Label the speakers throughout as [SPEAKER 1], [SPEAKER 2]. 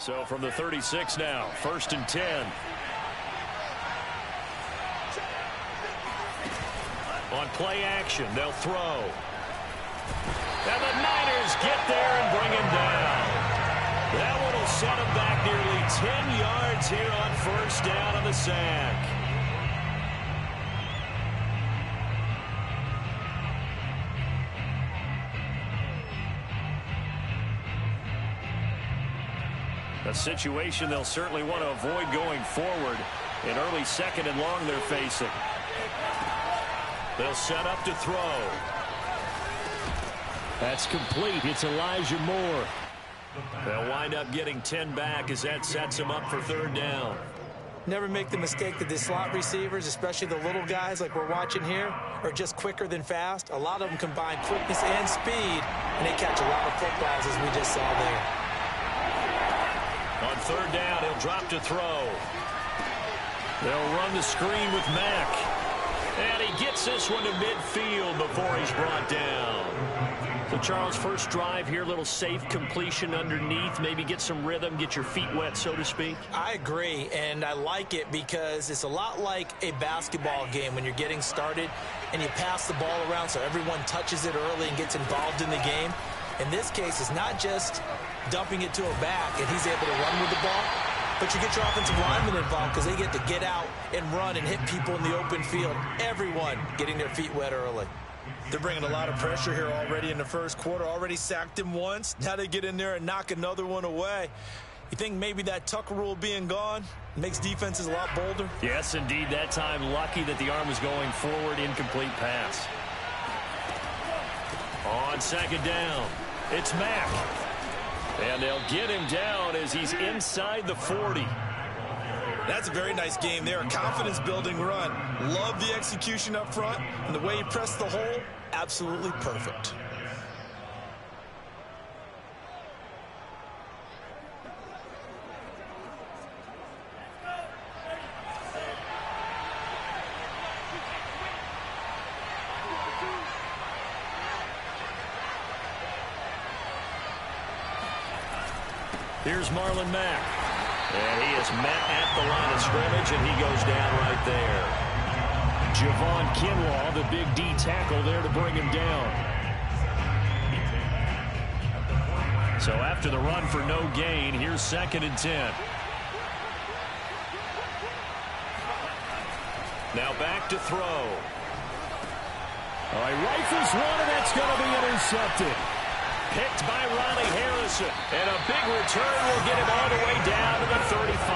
[SPEAKER 1] So from the 36 now, 1st and 10. On play action, they'll throw. And the Niners get there and bring him down. That one will set him back nearly 10 yards here on 1st down on the sack. A situation they'll certainly want to avoid going forward. An early 2nd and long they're facing. They'll set up to throw. That's complete. It's Elijah Moore. They'll wind up getting 10 back as that sets them up for 3rd down.
[SPEAKER 2] Never make the mistake that the slot receivers, especially the little guys like we're watching here, are just quicker than fast. A lot of them combine quickness and speed, and they catch a lot of footballs as we just saw there.
[SPEAKER 1] On 3rd down, he'll drop to throw. They'll run the screen with Mack. And he gets this one to midfield before he's brought down. So, Charles, first drive here, little safe completion underneath. Maybe get some rhythm, get your feet wet, so to speak.
[SPEAKER 2] I agree, and I like it because it's a lot like a basketball game when you're getting started and you pass the ball around so everyone touches it early and gets involved in the game. In this case, it's not just dumping it to a back and he's able to run with the ball, but you get your offensive linemen involved because they get to get out and run and hit people in the open field. Everyone getting their feet wet early.
[SPEAKER 3] They're bringing a lot of pressure here already in the first quarter. Already sacked him once. Now they get in there and knock another one away. You think maybe that Tucker rule being gone makes defenses a lot bolder?
[SPEAKER 1] Yes, indeed. That time, lucky that the arm was going forward. Incomplete pass. On 2nd down, it's Mack. And they'll get him down as he's inside the 40.
[SPEAKER 3] That's a very nice game there. A confidence-building run. Love the execution up front. And the way he pressed the hole, absolutely perfect.
[SPEAKER 1] Here's Marlon Mack. And he is met at the line of scrimmage, and he goes down right there. Javon Kinlaw, the big D tackle there to bring him down. So after the run for no gain, here's 2nd and 10. Now back to throw. All right, rifles one, and that's going to be intercepted. Picked by Ronnie Harrison. And a big return will get him all the way down to the 35.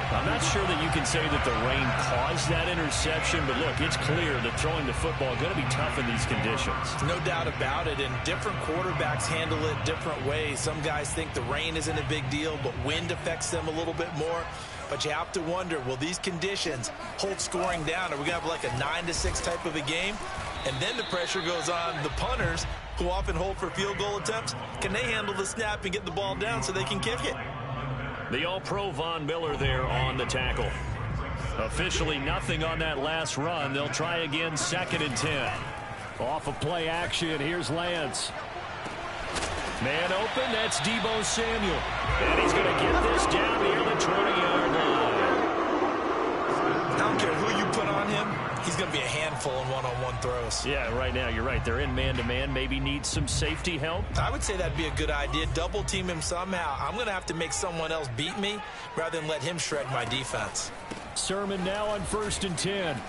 [SPEAKER 1] I'm not sure that you can say that the rain caused that interception, but look, it's clear that throwing the football is going to be tough in these conditions.
[SPEAKER 2] No doubt about it, and different quarterbacks handle it different ways. Some guys think the rain isn't a big deal, but wind affects them a little bit more. But you have to wonder, will these conditions hold scoring down? Are we going to have like a 9-6 type of a game? And then the pressure goes on the punters, who often hold for field goal attempts. Can they handle the snap and get the ball down so they can kick it?
[SPEAKER 1] The All-Pro Von Miller there on the tackle. Officially nothing on that last run. They'll try again, 2nd and 10. Off of play action, here's Lance. Man open, that's Deebo Samuel. And he's going to get this down near the 20-yard line.
[SPEAKER 2] I don't care who you put on him. He's going to be a handful in one-on-one throws.
[SPEAKER 1] Yeah, right now, you're right. They're in man-to-man. Maybe need some safety help.
[SPEAKER 2] I would say that'd be a good idea. Double team him somehow. I'm going to have to make someone else beat me rather than let him shred my defense.
[SPEAKER 1] Sermon now on 1st and 10.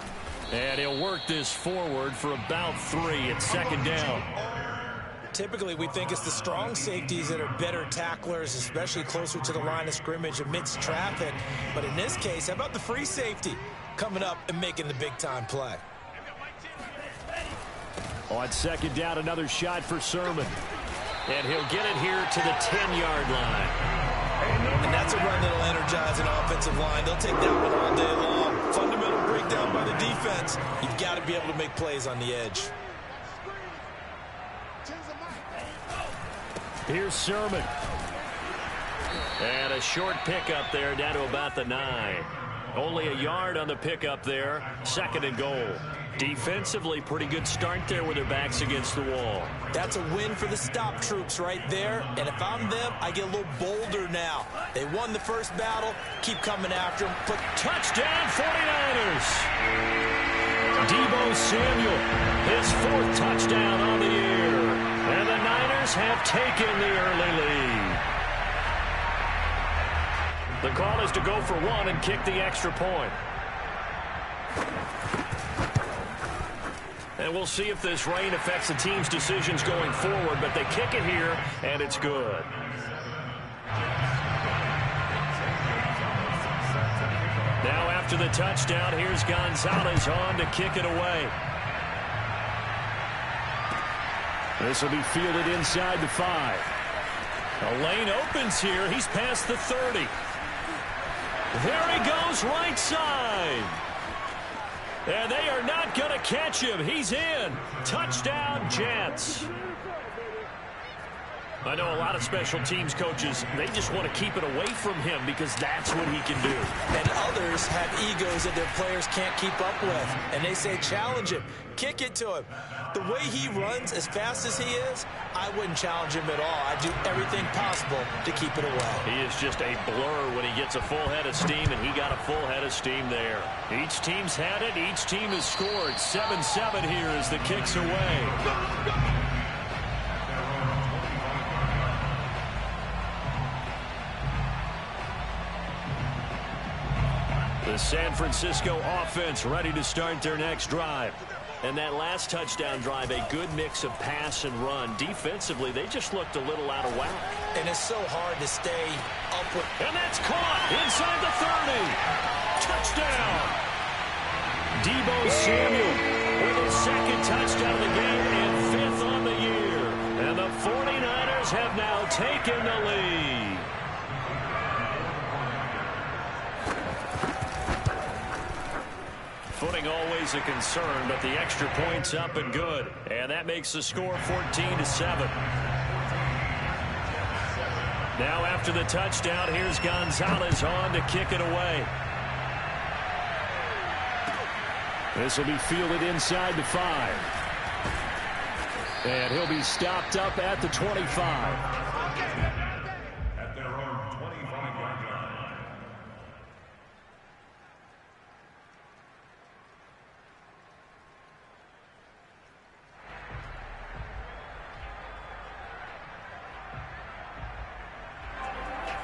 [SPEAKER 1] And he'll work this forward for about 3 at 2nd down.
[SPEAKER 2] Typically, we think it's the strong safeties that are better tacklers, especially closer to the line of scrimmage amidst traffic. But in this case, how about the free safety coming up and making the big-time play?
[SPEAKER 1] On 2nd down, another shot for Sermon. And he'll get it here to the 10-yard line.
[SPEAKER 2] And that's a run that'll energize an offensive line. They'll take that one all day long. Fundamental breakdown by the defense. You've got to be able to make plays on the edge.
[SPEAKER 1] Here's Sermon. And a short pickup there down to about the 9. Only a yard on the pickup there. 2nd and goal. Defensively, pretty good start there with their backs against the wall.
[SPEAKER 2] That's a win for the stop troops right there. And if I'm them, I get a little bolder now. They won the first battle. Keep coming after them. But
[SPEAKER 1] touchdown, 49ers. Deebo Samuel, his 4th touchdown on the year. And the Niners have taken the early lead. The call is to go for 1 and kick the extra point. And we'll see if this rain affects the team's decisions going forward, but they kick it here, and it's good. Now after the touchdown, here's Gonzalez on to kick it away. This will be fielded inside the 5. A lane opens here. He's past the 30. There he goes, right side. And they are not going to catch him. He's in. Touchdown, Jets. I know a lot of special teams coaches, they just want to keep it away from him because that's what he can do.
[SPEAKER 2] And others have egos that their players can't keep up with. And they say, challenge him. Kick it to him. The way he runs as fast as he is, I wouldn't challenge him at all. I'd do everything possible to keep it away.
[SPEAKER 1] He is just a blur when he gets a full head of steam, and he got a full head of steam there. Each team's had it. Each team has scored. 7-7 here as the kick's away. The San Francisco offense ready to start their next drive. And that last touchdown drive, a good mix of pass and run. Defensively, they just looked a little out of whack.
[SPEAKER 2] And it's so hard to stay up with.
[SPEAKER 1] And that's caught inside the 30. Touchdown. Deebo Samuel with his 2nd touchdown of the game and 5th on the year. And the 49ers have now taken the lead. Footing always a concern, but the extra point's up and good. And that makes the score 14-7. Now after the touchdown, here's Gonzalez on to kick it away. This will be fielded inside the 5. And he'll be stopped up at the 25.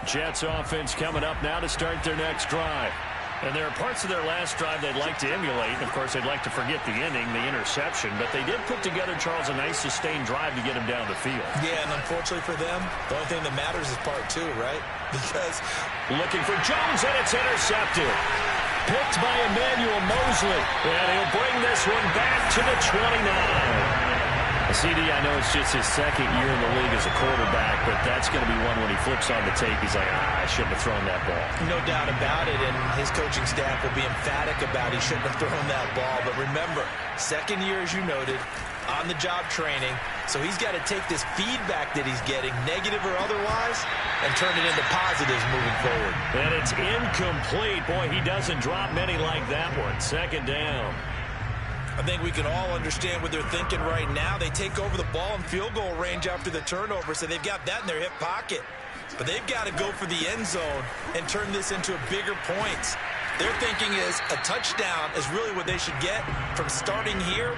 [SPEAKER 1] Jets offense coming up now to start their next drive. And there are parts of their last drive they'd like to emulate. Of course, they'd like to forget the ending, the interception. But they did put together, Charles, a nice sustained drive to get him down the field.
[SPEAKER 2] Yeah, and unfortunately for them, the only thing that matters is part 2, right? Because
[SPEAKER 1] looking for Jones, and it's intercepted. Picked by Emmanuel Mosley. And he'll bring this one back to the 29. CD, I know it's just his 2nd year in the league as a quarterback, but that's going to be one when he flips on the tape. He's like, I shouldn't have thrown that ball.
[SPEAKER 2] No doubt about it, and his coaching staff will be emphatic about he shouldn't have thrown that ball. But remember, 2nd year, as you noted, on-the-job training. So he's got to take this feedback that he's getting, negative or otherwise, and turn it into positives moving forward.
[SPEAKER 1] And it's incomplete. Boy, he doesn't drop many like that one. 2nd down.
[SPEAKER 3] I think we can all understand what they're thinking right now. They take over the ball in field goal range after the turnover, so they've got that in their hip pocket. But they've got to go for the end zone and turn this into bigger points. Their thinking is a touchdown is really what they should get from starting here.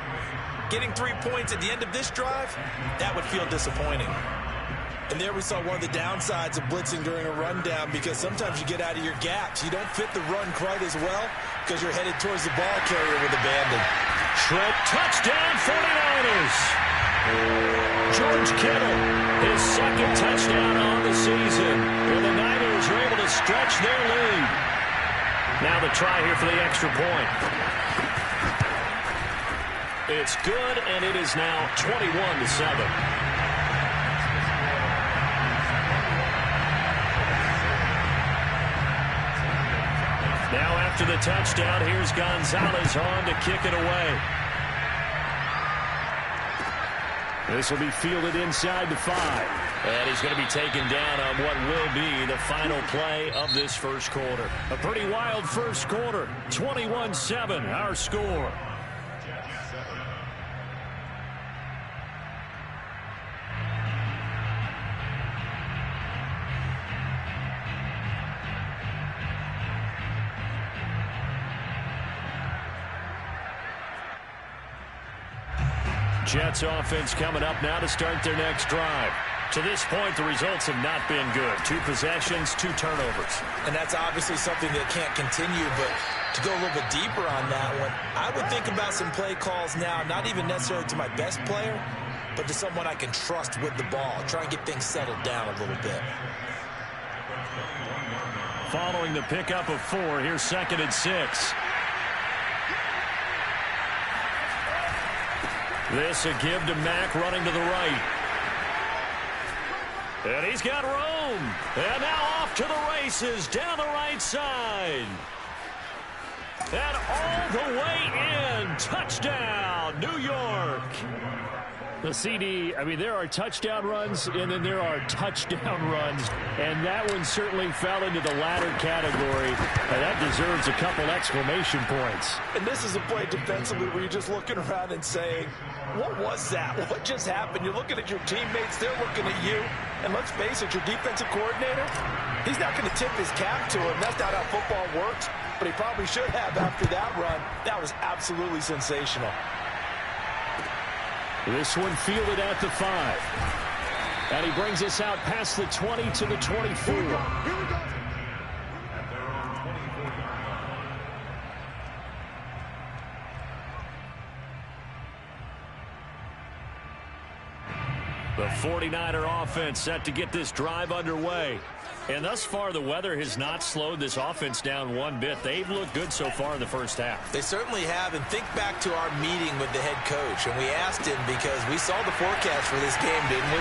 [SPEAKER 3] Getting 3 points at the end of this drive, that would feel disappointing. And there we saw one of the downsides of blitzing during a rundown, because sometimes you get out of your gaps. You don't fit the run quite as well because you're headed towards the ball carrier with abandon.
[SPEAKER 1] Trent, touchdown 49ers. George Kittle, his 2nd touchdown on the season. And the Niners are able to stretch their lead. Now the try here for the extra point. It's good, and it is now 21-7. Now after the touchdown, here's Gonzalez on to kick it away. This will be fielded inside the 5. And he's going to be taken down on what will be the final play of this first quarter. A pretty wild first quarter. 21-7, our score. Jets offense coming up now to start their next drive. To this point, the results have not been good. 2 possessions, 2 turnovers.
[SPEAKER 2] And that's obviously something that can't continue, but to go a little bit deeper on that one, I would think about some play calls now, not even necessarily to my best player, but to someone I can trust with the ball. Try and get things settled down a little bit.
[SPEAKER 1] Following the pickup of 4, here's 2nd and 6. This a give to Mack running to the right. And he's got room. And now off to the races down the right side. And all the way in. Touchdown, New York. The CD, I mean, there are touchdown runs, and then there are touchdown runs. And that one certainly fell into the latter category. And that deserves a couple exclamation points.
[SPEAKER 2] And this is a play defensively where you're just looking around and saying, what was that? What just happened? You're looking at your teammates. They're looking at you. And let's face it, your defensive coordinator, he's not going to tip his cap to him. That's not how football works. But he probably should have after that run. That was absolutely sensational.
[SPEAKER 1] This one fielded at the 5. And he brings us out past the 20 to the 24.
[SPEAKER 4] Here we go.
[SPEAKER 1] The 49er offense set to get this drive underway. And thus far, the weather has not slowed this offense down one bit. They've looked good so far in the first half.
[SPEAKER 2] They certainly have. And think back to our meeting with the head coach. And we asked him because we saw the forecast for this game, didn't we?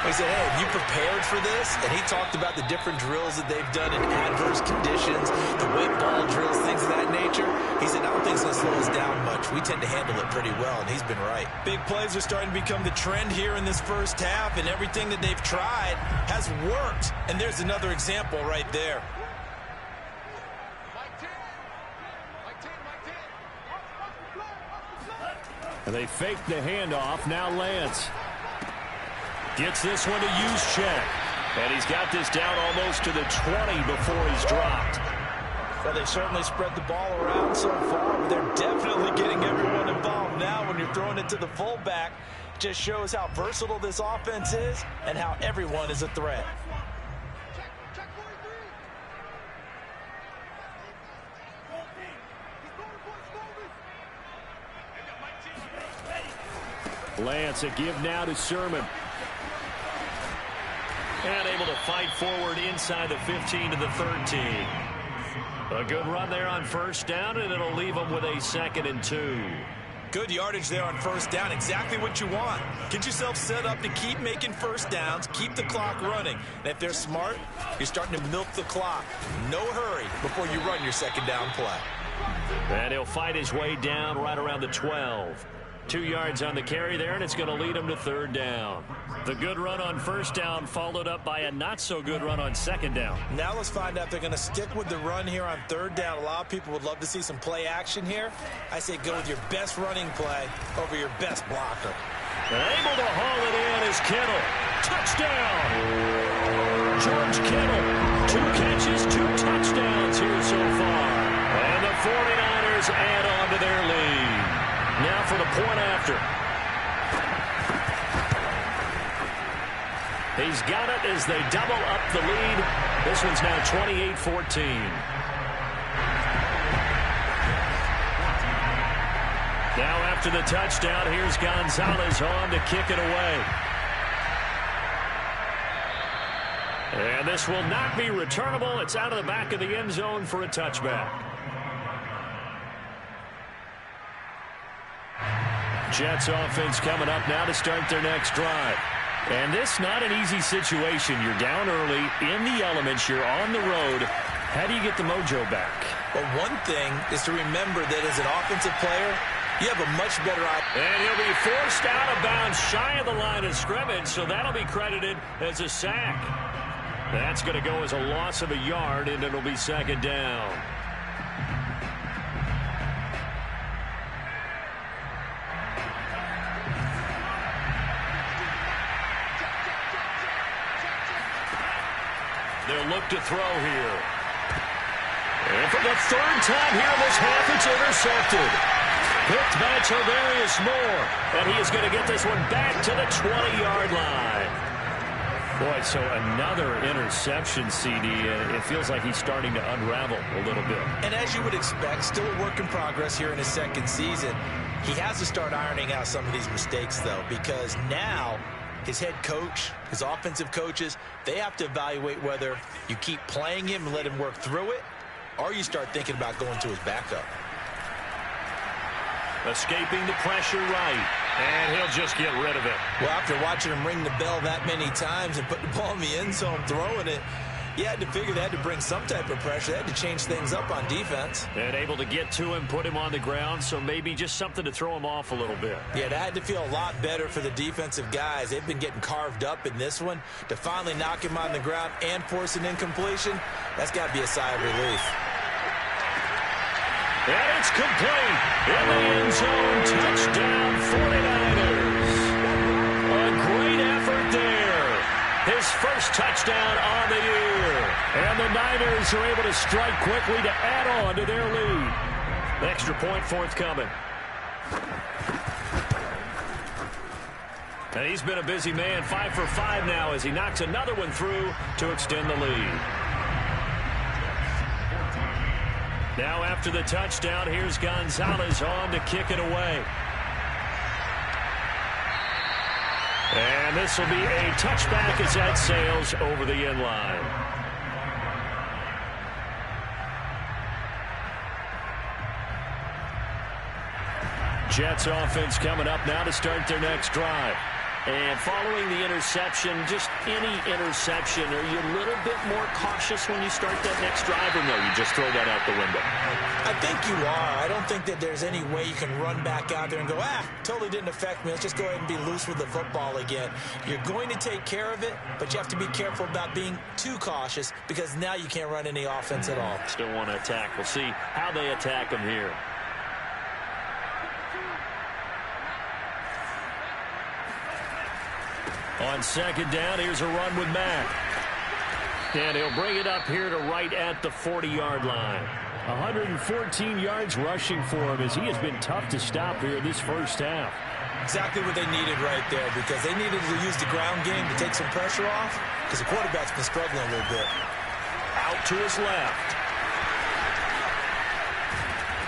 [SPEAKER 2] We said, hey, have you prepared for this? And he talked about the different drills that they've done in adverse conditions, the whip ball drills, things of that nature. He said, I don't think it's going to slow us down much. We tend to handle it pretty well, and he's been right.
[SPEAKER 3] Big plays are starting to become the trend here in this first half, and everything that they've tried has worked. And there's another example right there.
[SPEAKER 1] And they fake the handoff. Now Lance gets this one to Juszczyk. And he's got this down almost to the 20 before he's dropped.
[SPEAKER 2] Well, they've certainly spread the ball around so far, but they're definitely getting everyone involved now. When you're throwing it to the fullback, it just shows how versatile this offense is and how everyone is a threat.
[SPEAKER 1] Lance, a give now to Sermon. And able to fight forward inside the 15 to the 13. A good run there on first down, and it'll leave them with a 2nd and 2.
[SPEAKER 3] Good yardage there on first down. Exactly what you want. Get yourself set up to keep making first downs, keep the clock running. And if they're smart, you're starting to milk the clock. No hurry before you run your 2nd down play.
[SPEAKER 1] And he'll fight his way down right around the 12. 2 yards on the carry there, and it's going to lead him to 3rd down. The good run on first down followed up by a not-so-good run on 2nd down.
[SPEAKER 2] Now let's find out if they're going to stick with the run here on 3rd down. A lot of people would love to see some play action here. I say go with your best running play over your best blocker.
[SPEAKER 1] And able to haul it in is Kittle. Touchdown! George Kittle. 2 catches, 2 touchdowns here so far. And the 49ers add on to their lead. Now for the point after. He's got it as they double up the lead. This one's now 28-14. Now after the touchdown, here's Gonzalez on to kick it away. And this will not be returnable. It's out of the back of the end zone for a touchback. Jets offense coming up now to start their next drive. And this not an easy situation. You're down early, in the elements, you're on the road. How do you get the mojo back?
[SPEAKER 2] Well, one thing is to remember that as an offensive player, you have a much better option.
[SPEAKER 1] And he'll be forced out of bounds shy of the line of scrimmage, so that'll be credited as a sack. That's going to go as a loss of a yard, and it'll be 2nd down. They'll look to throw here. And for the 3rd time here in this half, it's intercepted. Picked by Tavarius Moore. And he is going to get this one back to the 20-yard line. Boy, so another interception, CD. It feels like he's starting to unravel a little bit.
[SPEAKER 2] And as you would expect, still a work in progress here in his second season. He has to start ironing out some of these mistakes, though, because now his head coach, his offensive coaches, they have to evaluate whether you keep playing him and let him work through it, or you start thinking about going to his backup.
[SPEAKER 1] Escaping the pressure right, and he'll just get rid of it.
[SPEAKER 2] Well, after watching him ring the bell that many times and put the ball in the end zone throwing it, you had to figure they had to bring some type of pressure. They had to change things up on defense.
[SPEAKER 1] And able to get to him, put him on the ground, so maybe just something to throw him off a little bit.
[SPEAKER 2] Yeah, that had to feel a lot better for the defensive guys. They've been getting carved up in this one. To finally knock him on the ground and force an incompletion, that's got to be a sigh of relief.
[SPEAKER 1] And it's complete. In the end zone, touchdown 49ers. A great effort there. His first touchdown on the year. And the Niners are able to strike quickly to add on to their lead. Extra point forthcoming. And he's been a busy man, 5 for 5 now as he knocks another one through to extend the lead. Now after the touchdown, here's Gonzalez on to kick it away. And this will be a touchback as that sails over the end line. Jets offense coming up now to start their next drive. And following the interception, just any interception, are you a little bit more cautious when you start that next drive, or no, you just throw that out the window?
[SPEAKER 2] I think you are. I don't think that there's any way you can run back out there and go, totally didn't affect me. Let's just go ahead and be loose with the football again. You're going to take care of it, but you have to be careful about being too cautious because now you can't run any offense at all.
[SPEAKER 1] Still want to attack. We'll see how they attack them here. On second down, here's a run with Mack. And he'll bring it up here to right at the 40-yard line. 114 yards rushing for him as he has been tough to stop here this first half.
[SPEAKER 2] Exactly what they needed right there because they needed to use the ground game to take some pressure off because the quarterback's been struggling a little bit.
[SPEAKER 1] Out to his left.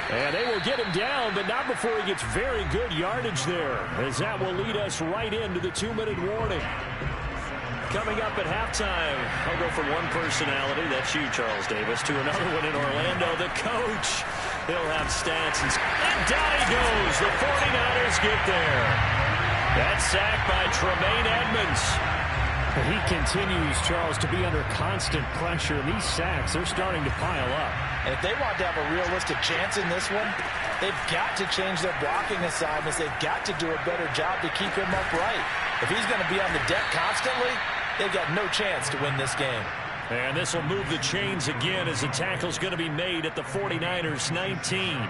[SPEAKER 1] And they will get him down, but not before he gets very good yardage there, as that will lead us right into the 2-minute warning. Coming up at halftime, I'll go from one personality, that's you, Charles Davis, to another one in Orlando, the coach. He'll have stats, and down he goes. The 49ers get there. That sack by Tremaine Edmonds.
[SPEAKER 4] He continues, Charles, to be under constant pressure. And these sacks, they're starting to pile up.
[SPEAKER 2] And if they want to have a realistic chance in this one, they've got to change their blocking assignments. They've got to do a better job to keep him upright. If he's going to be on the deck constantly, they've got no chance to win this game.
[SPEAKER 1] And this will move the chains again as the tackle's going to be made at the 49ers 19.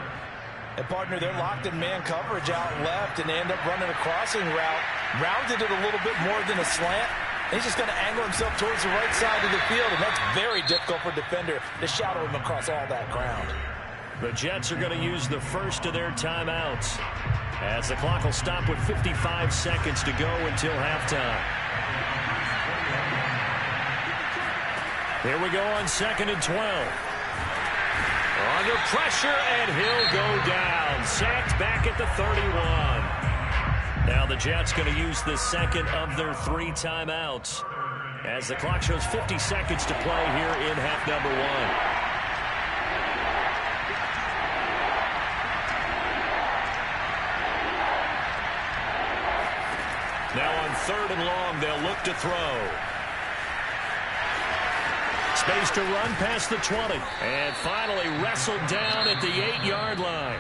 [SPEAKER 2] And, partner, they're locked in man coverage out left, and they end up running a crossing route. Rounded it a little bit more than a slant. He's just going to angle himself towards the right side of the field, and that's very difficult for a defender to shadow him across all that ground.
[SPEAKER 1] The Jets are going to use the first of their timeouts as the clock will stop with 55 seconds to go until halftime. Here we go on 2nd and 12. Under pressure, and he'll go down. Sacked back at the 31. Now the Jets going to use the second of their 3 timeouts as the clock shows 50 seconds to play here in half number 1. Now on 3rd and long, they'll look to throw. Space to run past the 20. And finally wrestled down at the 8-yard line.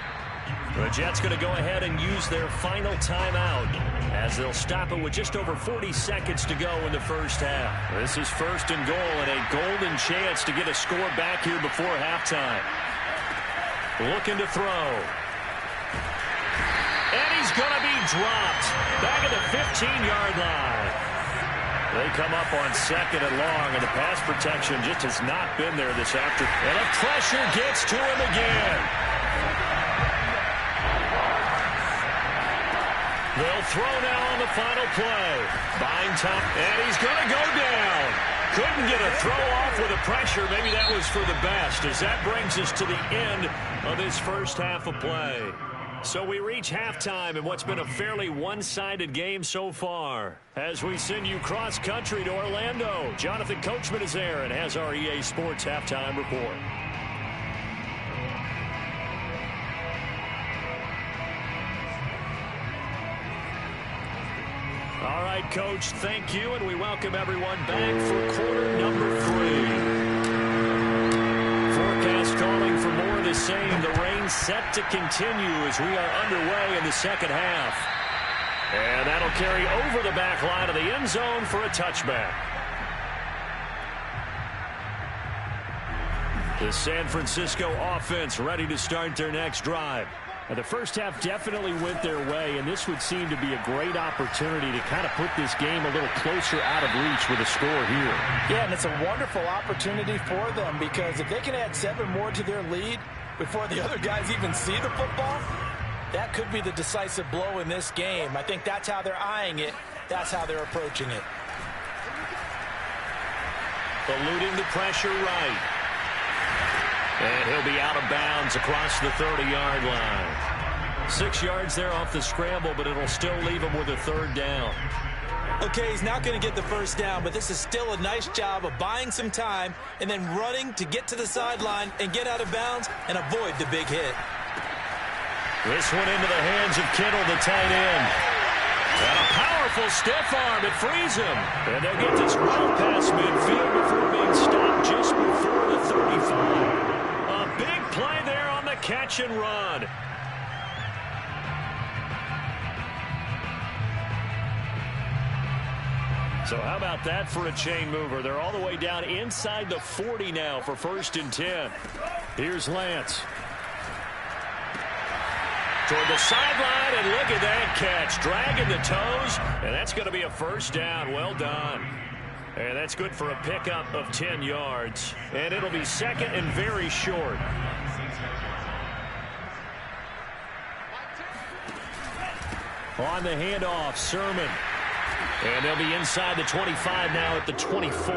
[SPEAKER 1] The Jets going to go ahead and use their final timeout as they'll stop it with just over 40 seconds to go in the first half. This is 1st and goal and a golden chance to get a score back here before halftime. Looking to throw. And he's going to be dropped back at the 15-yard line. They come up on 2nd and long, and the pass protection just has not been there this afternoon. And the pressure gets to him again. They'll throw now on the final play. Buying time, and he's going to go down. Couldn't get a throw off with the pressure. Maybe that was for the best, as that brings us to the end of this first half of play. So we reach halftime in what's been a fairly one-sided game so far. As we send you cross-country to Orlando, Jonathan Coachman is there and has our EA Sports halftime report. All right, Coach, thank you, and we welcome everyone back for quarter number 3. Forecast calling for more of the same. The rain set to continue as we are underway in the second half. And that'll carry over the back line of the end zone for a touchback. The San Francisco offense ready to start their next drive.
[SPEAKER 4] The first half definitely went their way, and this would seem to be a great opportunity to kind of put this game a little closer out of reach with a score here.
[SPEAKER 2] Yeah, and it's a wonderful opportunity for them, because if they can add 7 more to their lead before the other guys even see the football, that could be the decisive blow in this game. I think that's how they're eyeing it. That's how they're approaching it.
[SPEAKER 1] Eluding the pressure right. And he'll be out of bounds across the 30-yard line. 6 yards there off the scramble, but it'll still leave him with a third down.
[SPEAKER 2] Okay, he's not going to get the first down, but this is still a nice job of buying some time and then running to get to the sideline and get out of bounds and avoid the big hit.
[SPEAKER 1] This one into the hands of Kittle, the tight end. And a powerful stiff arm. It frees him. And they'll get this well past midfield before being stopped just before the 35. Big play there on the catch and run. So how about that for a chain mover? They're all the way down inside the 40 now for 1st and 10. Here's Lance. Toward the sideline, and look at that catch. Dragging the toes, and that's going to be a first down. Well done. And that's good for a pickup of 10 yards. And it'll be second and very short. On the handoff, Sermon. And they'll be inside the 25 now at the 24.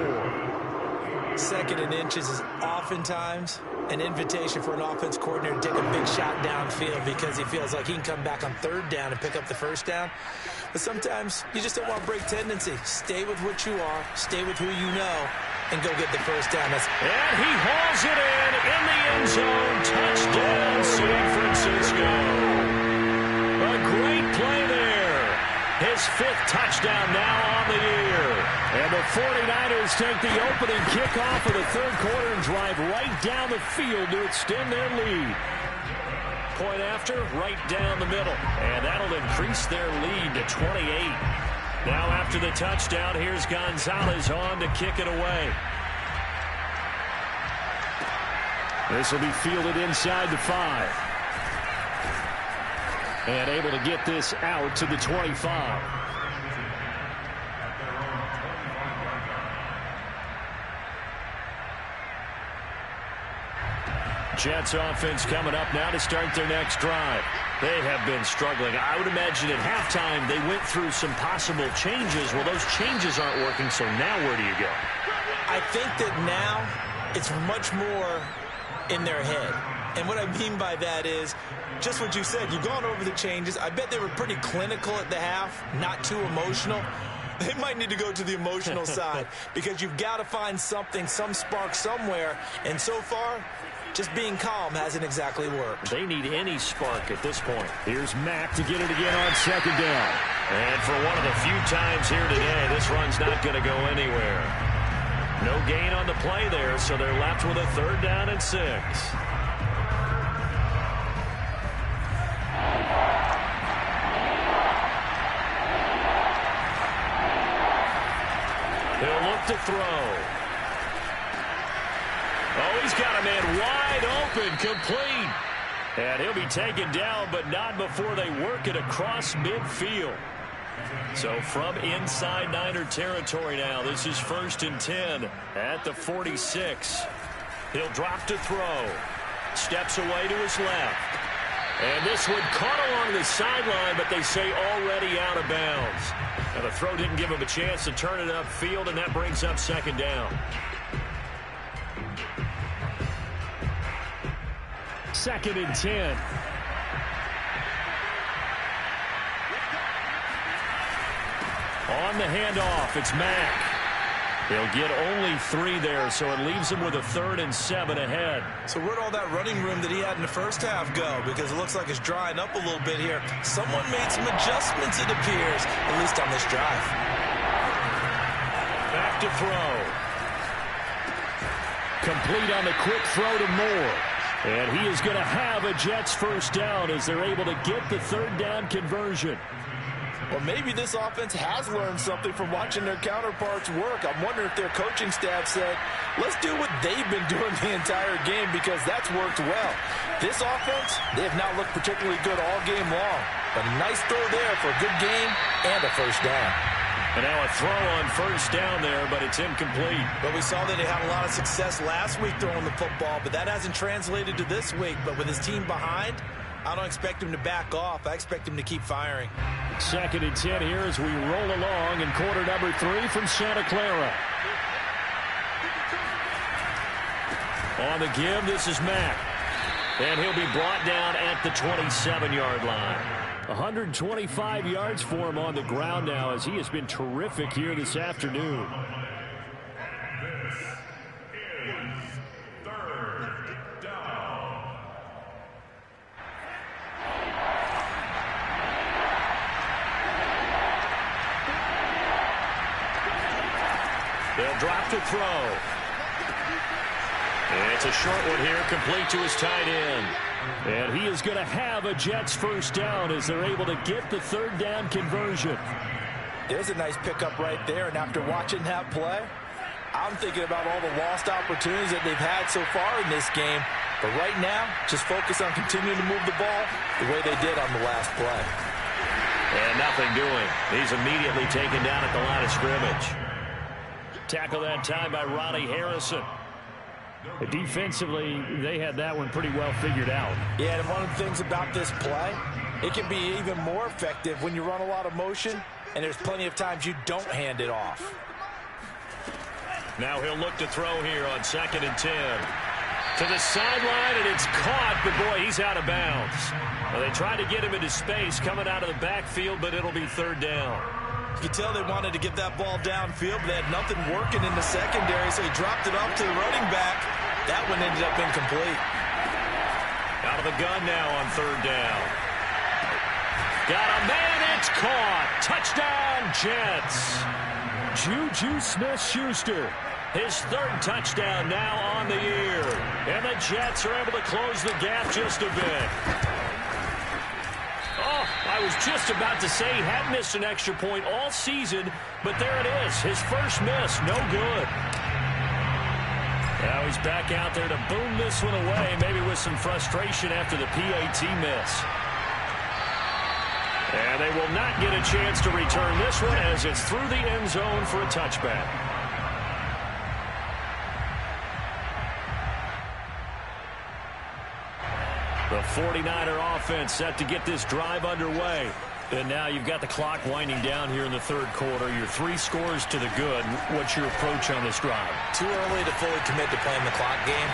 [SPEAKER 2] 2nd and inches is oftentimes an invitation for an offense coordinator to take a big shot downfield because he feels like he can come back on 3rd down and pick up the first down. But sometimes you just don't want to break tendency. Stay with what you are, stay with who you know, and go get the first down.
[SPEAKER 1] And he hauls it in the end zone. Touchdown, San Francisco. A great play there. His 5th touchdown now on the year. And the 49ers take the opening kickoff of the 3rd quarter and drive right down the field to extend their lead. Point after, right down the middle. And that'll increase their lead to 28. Now after the touchdown, here's Gonzalez on to kick it away. This will be fielded inside the 5. And able to get this out to the 25. Jets offense coming up now to start their next drive. They have been struggling. I would imagine at halftime they went through some possible changes. Well, those changes aren't working, so now where do you go?
[SPEAKER 2] I think that now it's much more in their head. And what I mean by that is just what you said. You've gone over the changes. I bet they were pretty clinical at the half, not too emotional. They might need to go to the emotional side because you've got to find something, some spark somewhere. And so far, just being calm hasn't exactly worked.
[SPEAKER 1] They need any spark at this point. Here's Mack to get it again on 2nd down. And for one of the few times here today, this run's not going to go anywhere. No gain on the play there, so they're left with a 3rd down and 6. He'll look to throw. Oh, he's got a man wide open, complete. And he'll be taken down, but not before they work it across midfield. So from inside Niner territory now, this is 1st and 10 at the 46. He'll drop to throw. Steps away to his left. And this one caught along the sideline, but they say already out of bounds. Now the throw didn't give him a chance to turn it upfield, and that brings up second down.
[SPEAKER 4] Second and 10. On the handoff, it's Mack. He'll get only 3 there, so it leaves him with a 3rd and 7 ahead.
[SPEAKER 3] So where'd all that running room that he had in the first half go? Because it looks like it's drying up a little bit here. Someone made some adjustments, it appears, at least on this drive.
[SPEAKER 1] Back to throw.
[SPEAKER 4] Complete on the quick throw to Moore. And he is going to have a Jets first down as they're able to get the 3rd down conversion.
[SPEAKER 3] Well, maybe this offense has learned something from watching their counterparts work. I'm wondering if their coaching staff said, let's do what they've been doing the entire game, because that's worked well. This offense, they have not looked particularly good all game long. But a nice throw there for a good game and a first down.
[SPEAKER 1] And now a throw on first down there, but it's incomplete.
[SPEAKER 3] But we saw that they had a lot of success last week throwing the football, but that hasn't translated to this week. But with his team behind, I don't expect him to back off. I expect him to keep firing.
[SPEAKER 4] Second and 10 here as we roll along in quarter number 3 from Santa Clara. On the give, this is Mack. And he'll be brought down at the 27-yard line. 125 yards for him on the ground now, as he has been terrific here this afternoon.
[SPEAKER 1] They'll drop to throw. And it's a short one here, complete to his tight end.
[SPEAKER 4] And he is going to have a Jets first down as they're able to get the 3rd down conversion.
[SPEAKER 3] There's a nice pickup right there, and after watching that play, I'm thinking about all the lost opportunities that they've had so far in this game. But right now, just focus on continuing to move the ball the way they did on the last play.
[SPEAKER 1] And nothing doing. He's immediately taken down at the line of scrimmage.
[SPEAKER 4] Tackle that time by Ronnie Harrison. Defensively, they had that one pretty well figured out.
[SPEAKER 3] Yeah, and one of the things about this play, it can be even more effective when you run a lot of motion, and there's plenty of times you don't hand it off.
[SPEAKER 1] Now he'll look to throw here on 2nd and 10. To the sideline, and it's caught, but boy, he's out of bounds. Well, they tried to get him into space coming out of the backfield, but it'll be 3rd down.
[SPEAKER 3] You could tell they wanted to get that ball downfield, but they had nothing working in the secondary, so he dropped it off to the running back. That one ended up incomplete.
[SPEAKER 1] Out of the gun now on 3rd down. Got a man, it's caught. Touchdown, Jets.
[SPEAKER 4] Juju Smith-Schuster.
[SPEAKER 1] His 3rd touchdown now on the year. And the Jets are able to close the gap just a bit. Oh, I was just about to say he had missed an extra point all season, but there it is. His first miss, no good. Now he's back out there to boom this one away, maybe with some frustration after the PAT miss. And they will not get a chance to return this one as it's through the end zone for a touchback. The 49er offense set to get this drive underway. And now you've got the clock winding down here in the 3rd quarter. Your 3 scores to the good. What's your approach on this drive?
[SPEAKER 3] Too early to fully commit to playing the clock game.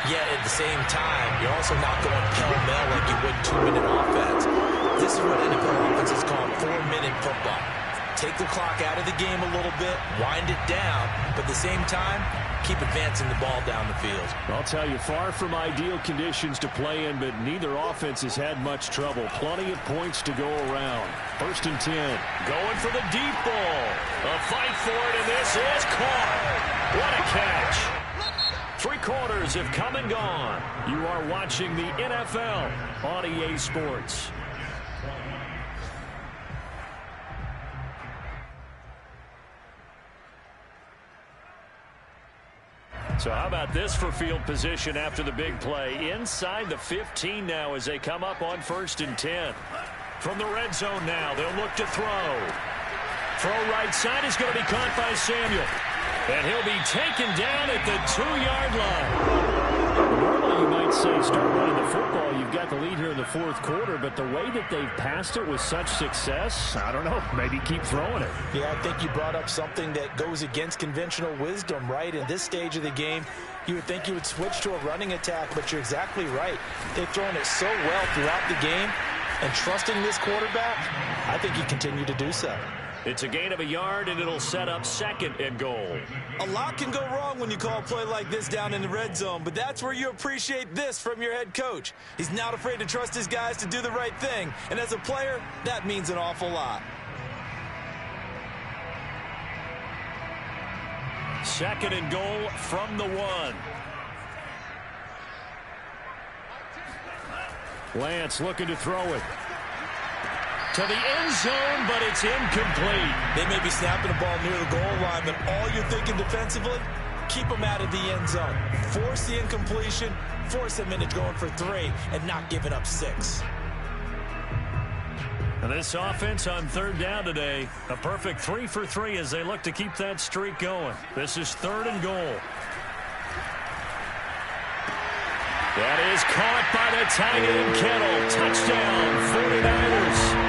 [SPEAKER 3] Yet at the same time, you're also not going pell-mell like you would 2-minute offense. This is what NFL offenses call 4-minute football. Take the clock out of the game a little bit, wind it down, but at the same time, keep advancing the ball down the field.
[SPEAKER 4] I'll tell you, far from ideal conditions to play in, but neither offense has had much trouble. Plenty of points to go around. 1st and 10.
[SPEAKER 1] Going for the deep ball. A fight for it, and this is caught. What a catch. 3 quarters have come and gone.
[SPEAKER 4] You are watching the NFL on EA Sports.
[SPEAKER 1] So how about this for field position after the big play? Inside the 15 now as they come up on 1st and 10. From the red zone now, they'll look to throw. Throw right side is going to be caught by Samuel. And he'll be taken down at the 2-yard line. Normally, you might say start running the football. You've got the lead here in the fourth quarter, but the way that they've passed it with such success, I don't know, maybe keep throwing it.
[SPEAKER 2] Yeah, I think you brought up something that goes against conventional wisdom, right? In this stage of the game, you would think you would switch to a running attack, but you're exactly right. They've thrown it so well throughout the game, and trusting this quarterback, I think you continue to do so.
[SPEAKER 1] It's a gain of a yard, and it'll set up 2nd and goal.
[SPEAKER 3] A lot can go wrong when you call a play like this down in the red zone, but that's where you appreciate this from your head coach. He's not afraid to trust his guys to do the right thing, and as a player, that means an awful lot.
[SPEAKER 1] 2nd and goal from the 1. Lance looking to throw it to the end zone, but it's incomplete.
[SPEAKER 3] They may be snapping the ball near the goal line, but all you're thinking defensively, keep them out of the end zone. Force the incompletion, force them into going for 3, and not giving up 6.
[SPEAKER 1] And this offense on 3rd down today, a perfect 3 for 3 as they look to keep that streak going. This is 3rd and goal. That is caught by the tight end, Kittle. Touchdown, 49ers.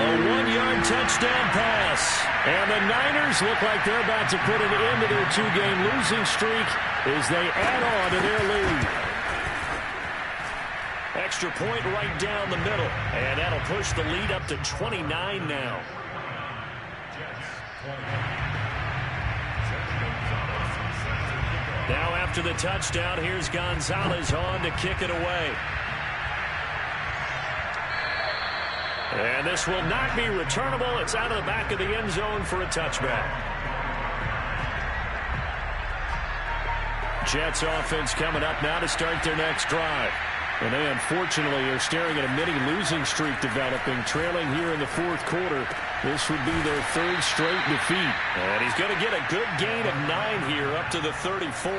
[SPEAKER 1] A 1-yard touchdown pass. And the Niners look like they're about to put an end to their 2-game losing streak as they add on to their lead. Extra point right down the middle. And that'll push the lead up to 29 now. Now after the touchdown, here's Gonzalez on to kick it away. And this will not be returnable. It's out of the back of the end zone for a touchback. Jets offense coming up now to start their next drive. And they unfortunately are staring at a mini losing streak developing, trailing here in the fourth quarter. This would be their 3rd straight defeat. And he's going to get a good gain of 9 here up to the 34.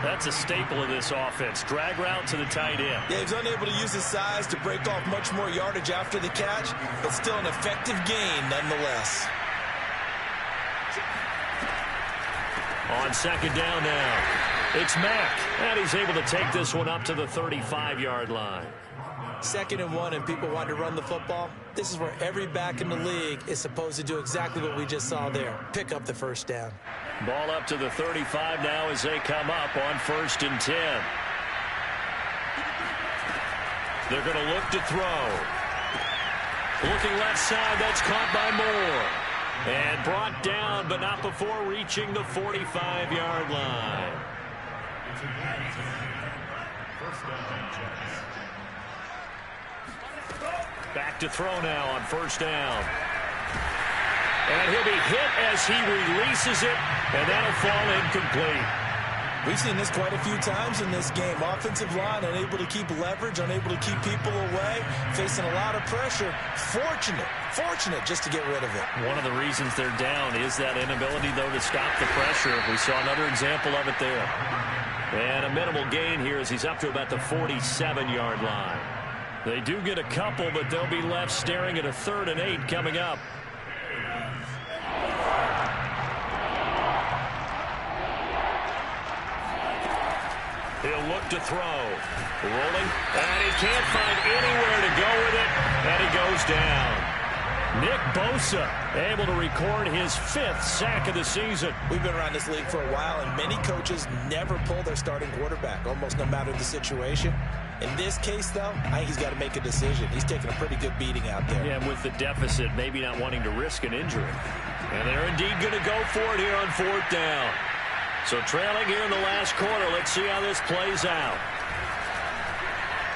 [SPEAKER 1] That's a staple of this offense. Drag route to the tight end.
[SPEAKER 3] Yeah, he's unable to use his size to break off much more yardage after the catch, but still an effective gain nonetheless.
[SPEAKER 1] On 2nd down now, it's Mack, and he's able to take this one up to the 35-yard line.
[SPEAKER 2] 2nd and 1, and people want to run the football. This is where every back in the league is supposed to do exactly what we just saw there. Pick up the 1st down.
[SPEAKER 1] Ball up to the 35 now as they come up on 1st and 10. They're going to look to throw. Looking left side, that's caught by Moore. And brought down, but not before reaching the 45-yard line. Back to throw now on 1st down. And he'll be hit as he releases it, and that'll fall incomplete.
[SPEAKER 3] We've seen this quite a few times in this game. Offensive line unable to keep leverage, unable to keep people away, facing a lot of pressure. Fortunate just to get rid of it.
[SPEAKER 1] One of the reasons they're down is that inability, though, to stop the pressure. We saw another example of it there. And a minimal gain here as he's up to about the 47-yard line. They do get a couple, but they'll be left staring at a 3rd and 8 coming up. He'll look to throw. Rolling. And he can't find anywhere to go with it. And he goes down. Nick Bosa able to record his 5th sack of the season.
[SPEAKER 2] We've been around this league for a while, and many coaches never pull their starting quarterback, almost no matter the situation. In this case, though, I think he's got to make a decision. He's taking a pretty good beating out there.
[SPEAKER 1] Yeah, and with the deficit, maybe not wanting to risk an injury. And they're indeed going to go for it here on 4th down. So trailing here in the last quarter, let's see how this plays out.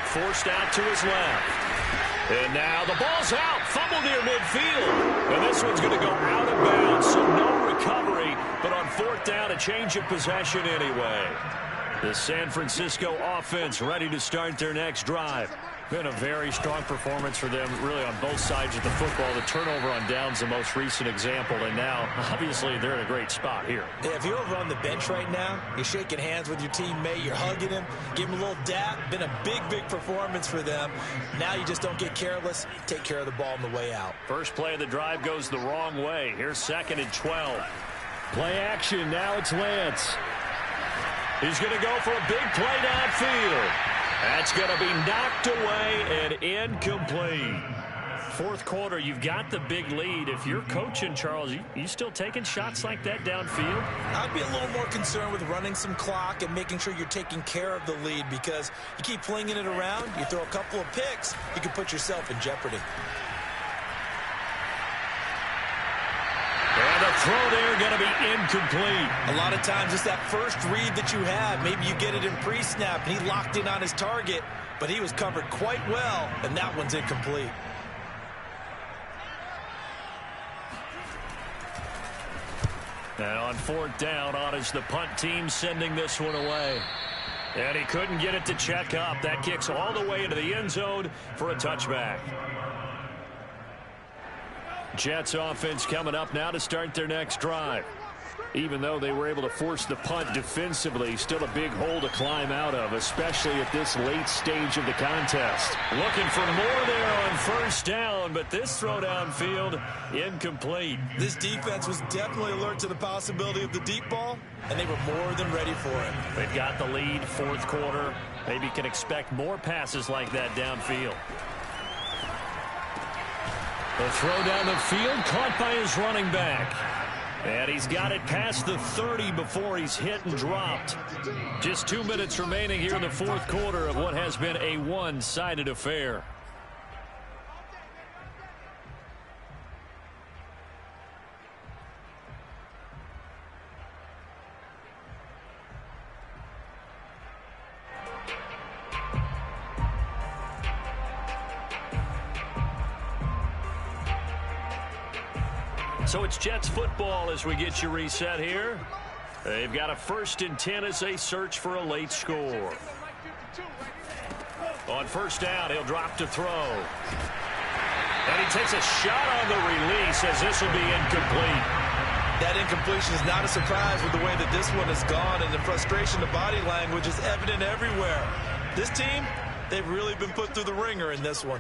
[SPEAKER 1] Forced out to his left. And now the ball's out. Fumble near midfield. And this one's going to go out of bounds, so no recovery. But on 4th down, a change of possession anyway. The San Francisco offense ready to start their next drive. Been a very strong performance for them, really, on both sides of the football. The turnover on downs, the most recent example, and now, obviously, they're in a great spot here.
[SPEAKER 2] Yeah, if you're over on the bench right now, you're shaking hands with your teammate, you're hugging him, give him a little dap. Been a big performance for them. Now you just don't get careless. Take care of the ball on the way out.
[SPEAKER 1] First play of the drive goes the wrong way. Here's 2nd and 12. Play action. Now it's Lance. He's going to go for a big play downfield. That's going to be knocked away and incomplete. Fourth quarter, you've got the big lead. If you're coaching, Charles, you still taking shots like that downfield?
[SPEAKER 2] I'd be a little more concerned with running some clock and making sure you're taking care of the lead, because you keep flinging it around, you throw a couple of picks, you can put yourself in jeopardy.
[SPEAKER 1] And the throw there going to be incomplete.
[SPEAKER 2] A lot of times it's that first read that you have. Maybe you get it in pre-snap, and he locked in on his target, but he was covered quite well, and that one's incomplete.
[SPEAKER 1] And on fourth down, on is the punt team sending this one away. And he couldn't get it to check up. That kicks all the way into the end zone for a touchback. Jets offense coming up now to start their next drive. Even though they were able to force the punt defensively, still a big hole to climb out of, especially at this late stage of the contest. Looking for more there on first down, but this throw downfield incomplete.
[SPEAKER 2] This defense was definitely alert to the possibility of the deep ball, and they were more than ready for it.
[SPEAKER 1] They've got the lead, fourth quarter. Maybe can expect more passes like that downfield. The throw down the field, caught by his running back. And he's got it past the 30 before he's hit and dropped. Just 2 minutes remaining here in the fourth quarter of what has been a one-sided affair. So it's Jets football as we get you reset here. They've got a 1st and 10 as they search for a late score. On first down, he'll drop to throw. And he takes a shot on the release as this will be incomplete.
[SPEAKER 2] That incompletion is not a surprise with the way that this one has gone, and the frustration, the body language is evident everywhere. This team, they've really been put through the ringer in this one.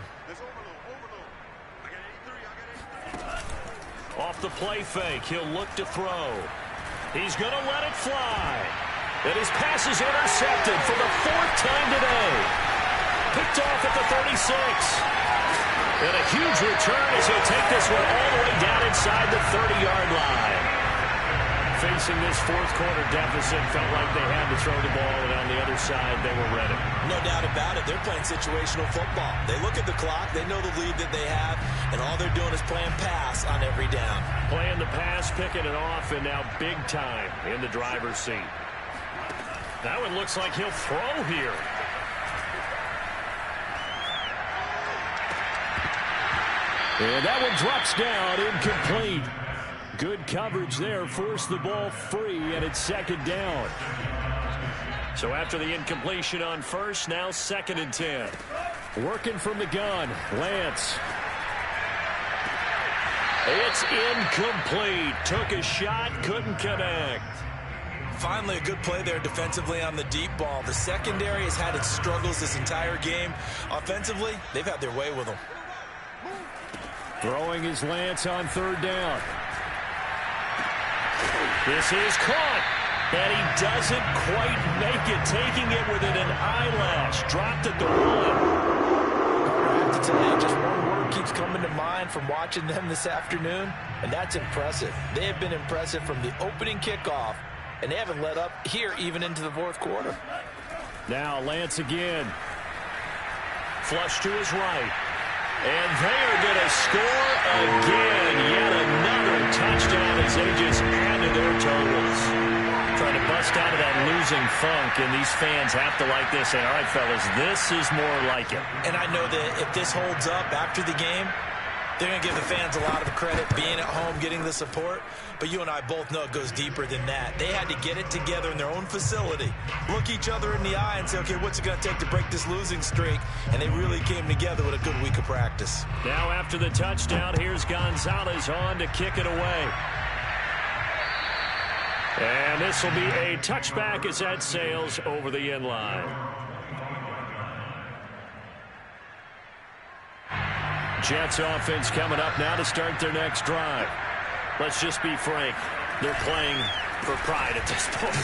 [SPEAKER 1] Off the play fake, he'll look to throw. He's going to let it fly. And his pass is intercepted for the 4th time today. Picked off at the 36. And a huge return as he'll take this one all the way down inside the 30-yard line. Facing this fourth quarter deficit, felt like they had to throw the ball, and on the other side, they were ready.
[SPEAKER 2] No doubt about it. They're playing situational football. They look at the clock, they know the lead that they have, and all they're doing is playing pass on every down.
[SPEAKER 1] Playing the pass, picking it off, and now big time in the driver's seat. That one looks like he'll throw here. And that one drops down, incomplete. Good coverage there, forced the ball free, and it's 2nd down. So after the incompletion on first, now 2nd and 10. Working from the gun, Lance. It's incomplete. Took a shot, couldn't connect.
[SPEAKER 2] Finally, a good play there defensively on the deep ball. The secondary has had its struggles this entire game. Offensively, they've had their way with them.
[SPEAKER 1] Throwing is Lance on 3rd down. This is caught, and he doesn't quite make it, taking it within an eyelash. Dropped at the 1.
[SPEAKER 2] I have to tell you, just one word keeps coming to mind from watching them this afternoon, and that's impressive. They have been impressive from the opening kickoff, and they haven't let up here even into the fourth quarter.
[SPEAKER 1] Now Lance again. Flush to his right. And they are going to score again. Yet another touchdown as they just added their totals. Trying to bust out of that losing funk, and these fans have to like this. Say, all right, fellas, this is more like it.
[SPEAKER 2] And I know that if this holds up after the game, they're going to give the fans a lot of credit being at home, getting the support. But you and I both know it goes deeper than that. They had to get it together in their own facility, look each other in the eye and say, okay, what's it going to take to break this losing streak? And they really came together with a good week of practice.
[SPEAKER 1] Now after the touchdown, here's Gonzalez on to kick it away. And this will be a touchback as that sails over the end line. Jets offense coming up now to start their next drive. Let's just be frank. They're playing
[SPEAKER 2] for pride at this point.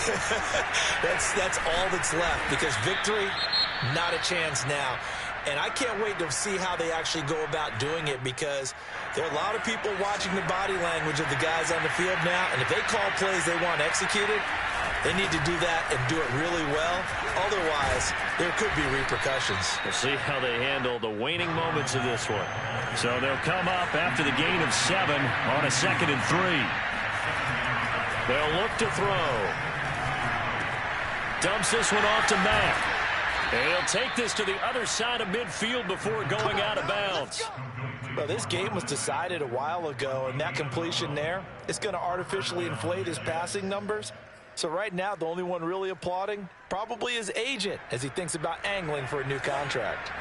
[SPEAKER 2] that's all that's left, because victory, not a chance now. And I can't wait to see how they actually go about doing it, because there are a lot of people watching the body language of the guys on the field now, and if they call plays they want executed, they need to do that and do it really well. Otherwise, there could be repercussions.
[SPEAKER 1] We'll see how they handle the waning moments of this one. So they'll come up after the gain of 7 on a 2nd and 3. They'll look to throw. Dumps this one off to Mack. And he'll take this to the other side of midfield before going out of bounds.
[SPEAKER 2] Well, this game was decided a while ago, and that completion there, it's going to artificially inflate his passing numbers. So right now, the only one really applauding probably his agent as he thinks about angling for a new contract.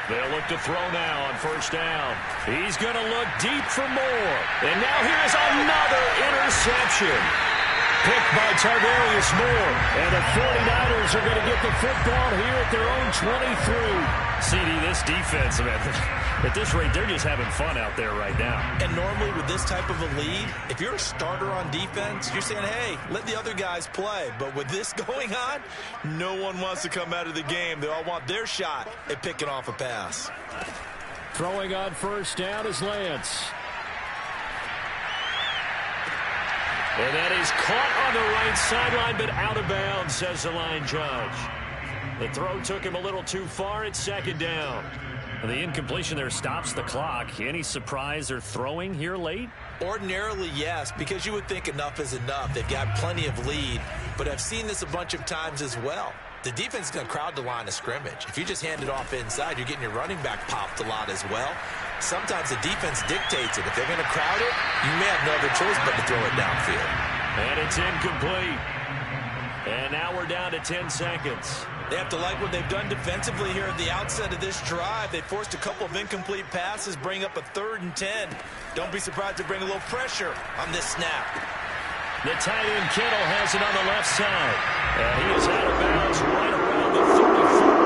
[SPEAKER 1] They'll look to throw now on 1st down. He's going to look deep for more. And now here's another interception. Picked by Tarvarius Moore. And the 49ers are going to get the football here at their own 23. CD, this defense, man, at this rate, they're just having fun out there right now.
[SPEAKER 2] And normally with this type of a lead, if you're a starter on defense, you're saying, hey, let the other guys play. But with this going on, no one wants to come out of the game. They all want their shot at picking off a pass.
[SPEAKER 1] Throwing on 1st down is Lance. And that is caught on the right sideline, but out of bounds, says the line judge. The throw took him a little too far at 2nd down. And the incompletion there stops the clock. Any surprise they're throwing here late?
[SPEAKER 2] Ordinarily, yes, because you would think enough is enough. They've got plenty of lead, but I've seen this a bunch of times as well. The defense is going to crowd the line of scrimmage. If you just hand it off inside, you're getting your running back popped a lot as well. Sometimes the defense dictates it. If they're going to crowd it, you may have no other choice but to throw it downfield.
[SPEAKER 1] And it's incomplete. And now we're down to 10 seconds.
[SPEAKER 2] They have to like what they've done defensively here at the outset of this drive. They forced a couple of incomplete passes, bring up a 3rd and 10. Don't be surprised to bring a little pressure on this snap.
[SPEAKER 1] The tight end Kittle has it on the left side. And he is out of bounds right around the 34.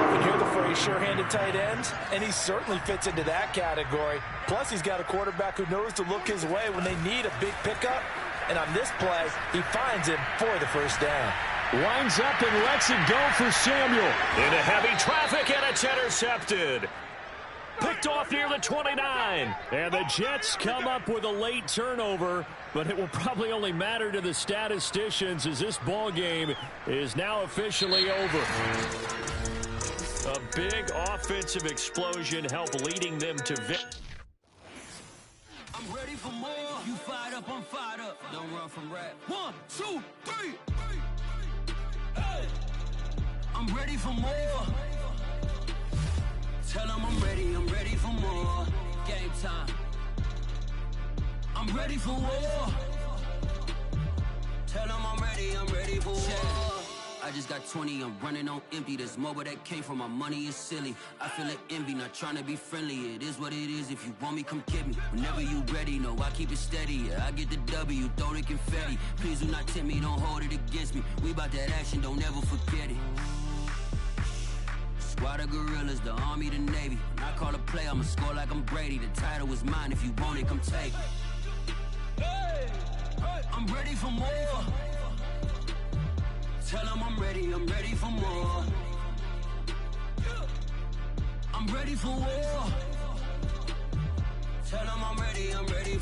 [SPEAKER 2] You can hear the phrase sure-handed tight ends, and he certainly fits into that category. Plus, he's got a quarterback who knows to look his way when they need a big pickup. And on this play, he finds him for the 1st down.
[SPEAKER 1] Winds up and lets it go for Samuel. Into heavy traffic, and it's intercepted. Picked off near the 29. And the Jets come up with a late turnover, but it will probably only matter to the statisticians as this ball game is now officially over. A big offensive explosion helped leading them to victory.
[SPEAKER 5] I'm ready for more. You fired up, I'm fired up. Don't run from rap. 1, 2, 3. Hey. I'm ready for more. Tell them I'm ready for more. Game time. I'm ready for war. Tell them I'm ready for war. I just got 20, I'm running on empty. This mobile that came from my money is silly. I feel like envy, not trying to be friendly. It is what it is, if you want me, come get me. Whenever you ready, no, I keep it steady. Yeah, I get the W, throw the confetti. Please do not tempt me, don't hold it against me. We about that action, don't ever forget it. Squad of gorillas, the army, the navy. When I call a play, I'ma score like I'm Brady. The title is mine, if you want it, come take it. Hey, I'm ready for more. Tell them I'm ready for more. I'm ready for war. Tell them I'm ready for